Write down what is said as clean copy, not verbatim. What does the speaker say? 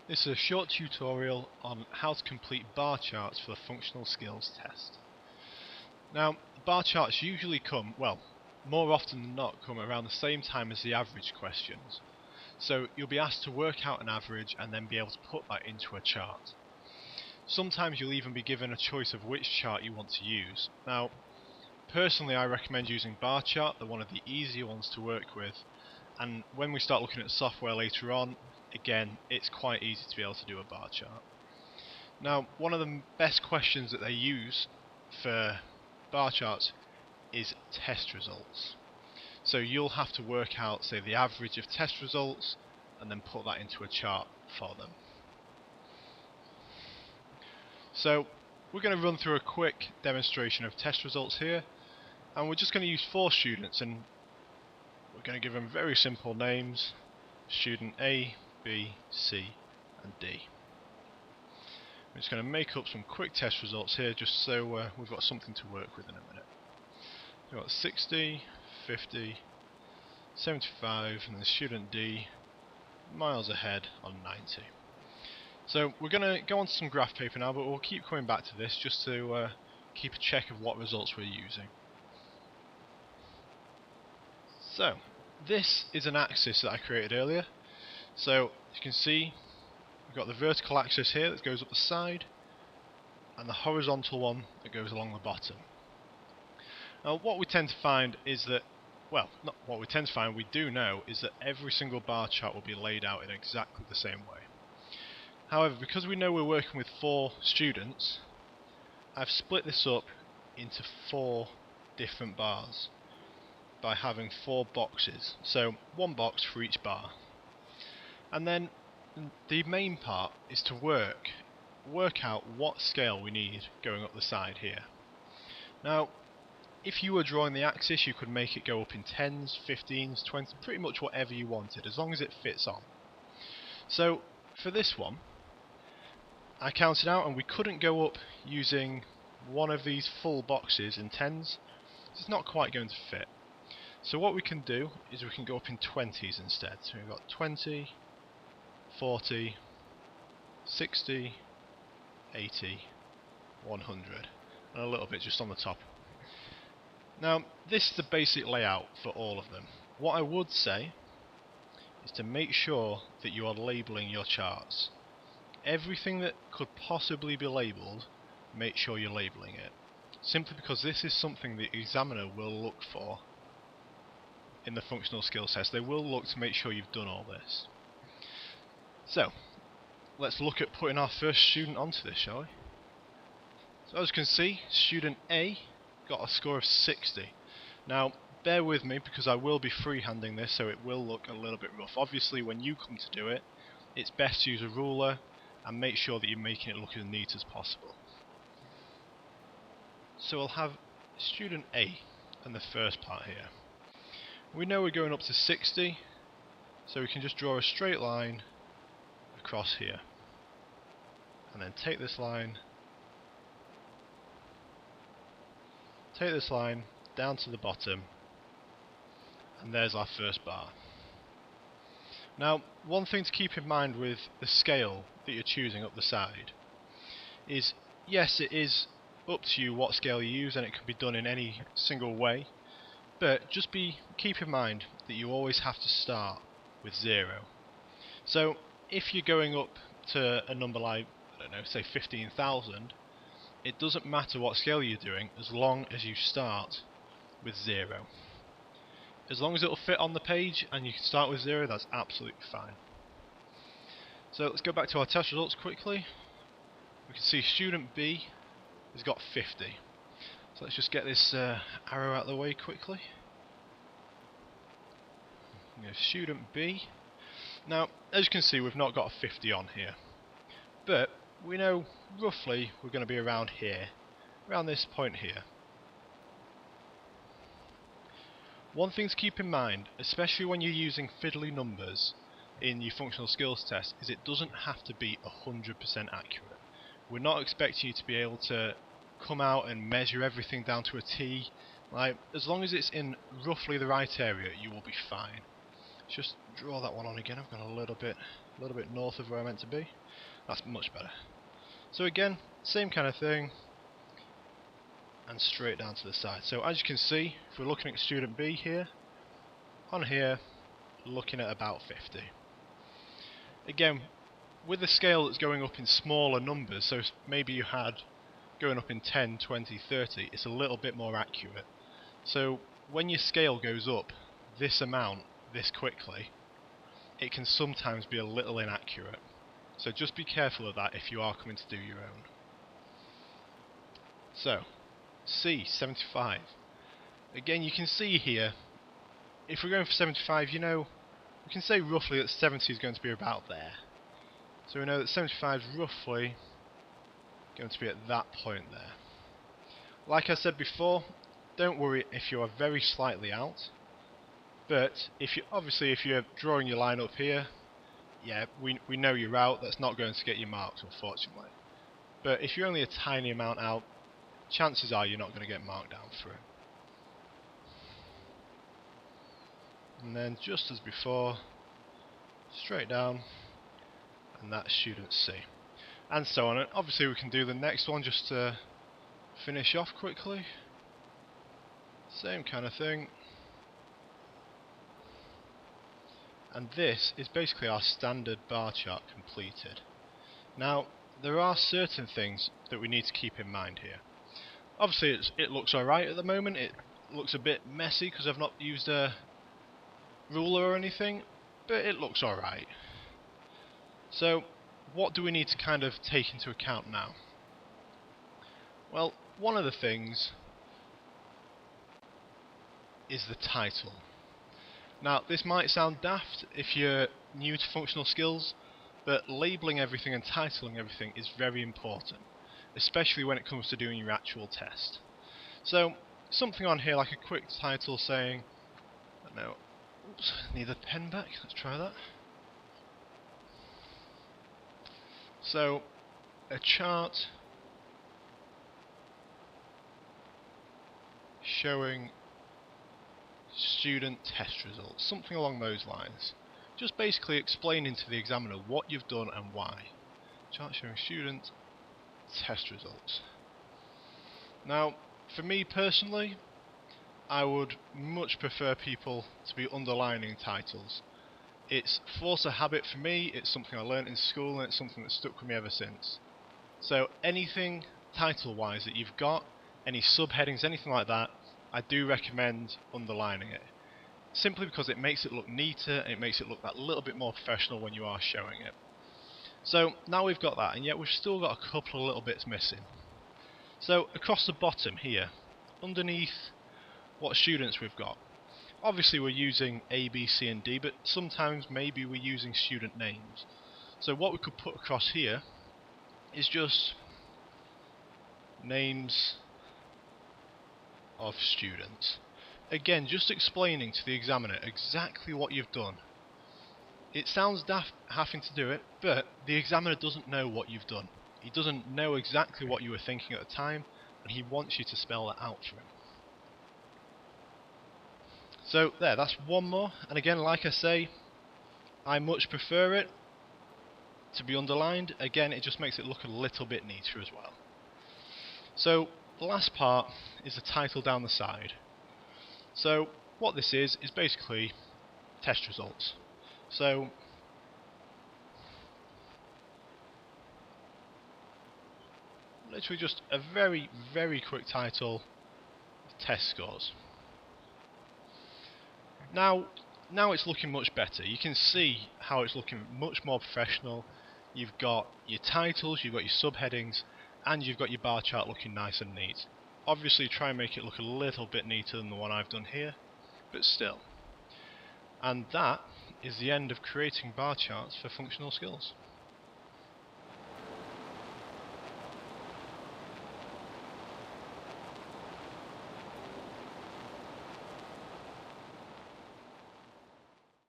This is a short tutorial on how to complete bar charts for the functional skills test. Now, bar charts usually come, well, more often than not come around the same time as the average questions. So you'll be asked to work out an average and then be able to put that into a chart. Sometimes you'll even be given a choice of which chart you want to use. Now, personally I recommend using bar chart, they're one of the easier ones to work with, and when we start looking at software later on, again, it's quite easy to be able to do a bar chart. Now, one of the best questions that they use for bar charts is test results. So you'll have to work out, say, the average of test results and then put that into a chart for them. So we're going to run through a quick demonstration of test results here, and we're just going to use 4 students, and we're going to give them very simple names: student A, B, C and D. I'm just going to make up some quick test results here just so we've got something to work with in a minute. We've got 60, 50, 75 and the student D miles ahead on 90. So we're going to go on to some graph paper now, but we'll keep coming back to this just to keep a check of what results we're using. So this is an axis that I created earlier. So as you can see, we've got the vertical axis here that goes up the side and the horizontal one that goes along the bottom. Now what we tend to find is that, well, not what we tend to find, we do know is that every single bar chart will be laid out in exactly the same way. However, because we know we're working with 4 students, I've split this up into 4 different bars by having 4 boxes, so 1 box for each bar. And then the main part is to work out what scale we need going up the side here. Now, if you were drawing the axis, you could make it go up in 10s, 15s, 20s, pretty much whatever you wanted, as long as it fits on. So, for this one, I counted out and we couldn't go up using one of these full boxes in 10s. It's not quite going to fit. So what we can do is we can go up in 20s instead. So we've got 20, 40, 60, 80, 100, and a little bit just on the top. Now, this is the basic layout for all of them. What I would say is to make sure that you are labelling your charts. Everything that could possibly be labelled, make sure you're labelling it. Simply because this is something the examiner will look for in the functional skills test. They will look to make sure you've done all this. So, let's look at putting our first student onto this, shall we? So as you can see, student A got a score of 60. Now, bear with me because I will be freehanding this, so it will look a little bit rough. Obviously, when you come to do it, it's best to use a ruler and make sure that you're making it look as neat as possible. So we'll have student A in the first part here. We know we're going up to 60, so we can just draw a straight line across here. And then take this line down to the bottom, and there's our first bar. Now, one thing to keep in mind with the scale that you're choosing up the side is, yes, it is up to you what scale you use and it can be done in any single way, but just keep in mind that you always have to start with 0. So if you're going up to a number like, I don't know, say 15,000, it doesn't matter what scale you're doing as long as you start with 0. As long as it'll fit on the page and you can start with 0, that's absolutely fine. So let's go back to our test results quickly. We can see student B has got 50. So let's just get this arrow out of the way quickly. Student B. Now, as you can see, we've not got a 50 on here, but we know roughly we're going to be around here, around this point here. One thing to keep in mind, especially when you're using fiddly numbers in your functional skills test, is it doesn't have to be 100% accurate. We're not expecting you to be able to come out and measure everything down to a T. Like, as long as it's in roughly the right area, you will be fine. Just draw that one on again. I've gone a little bit north of where I meant to be. That's much better. So again, same kind of thing, and straight down to the side. So as you can see, if we're looking at student B here, on here, looking at about 50. Again, with the scale that's going up in smaller numbers, so maybe you had going up in 10, 20, 30, it's a little bit more accurate. So when your scale goes up this amount, this quickly, it can sometimes be a little inaccurate. So just be careful of that if you are coming to do your own. So, C, 75. Again, you can see here, if we're going for 75, you know, we can say roughly that 70 is going to be about there. So we know that 75 is roughly going to be at that point there. Like I said before, don't worry if you are very slightly out. But if you're drawing your line up here, yeah, we know you're out. That's not going to get you marked, unfortunately. But if you're only a tiny amount out, chances are you're not going to get marked down through. And then just as before, straight down, and that's student C. And so on. And obviously we can do the next one just to finish off quickly. Same kind of thing. And this is basically our standard bar chart completed. Now, there are certain things that we need to keep in mind here. Obviously it looks alright at the moment. It looks a bit messy because I've not used a ruler or anything, but it looks alright. So what do we need to kind of take into account now? Well, one of the things is the title. Now, this might sound daft if you're new to functional skills, but labelling everything and titling everything is very important, especially when it comes to doing your actual test. So, something on here like a quick title saying, I don't know, oops, need the pen back, let's try that. So, a chart showing student test results, something along those lines. Just basically explaining to the examiner what you've done and why. Chart showing student test results. Now, for me personally, I would much prefer people to be underlining titles. It's force of habit for me, it's something I learnt in school and it's something that's stuck with me ever since. So anything title-wise that you've got, any subheadings, anything like that, I do recommend underlining it. Simply because it makes it look neater and it makes it look that little bit more professional when you are showing it. So now we've got that, and yet we've still got a couple of little bits missing. So across the bottom here, underneath what students we've got, obviously we're using A, B, C and D, but sometimes maybe we're using student names. So what we could put across here is just names of students. Again, just explaining to the examiner exactly what you've done. It sounds daft having to do it, but the examiner doesn't know what you've done. He doesn't know exactly what you were thinking at the time, and he wants you to spell that out for him. So there, that's one more, and again, like I say, I much prefer it to be underlined. Again, it just makes it look a little bit neater as well. So the last part is the title down the side. So what this is basically test results. So literally just a very, very quick title of test scores. Now it's looking much better. You can see how it's looking much more professional. You've got your titles, you've got your subheadings, and you've got your bar chart looking nice and neat. Obviously try and make it look a little bit neater than the one I've done here, but still. And that is the end of creating bar charts for functional skills.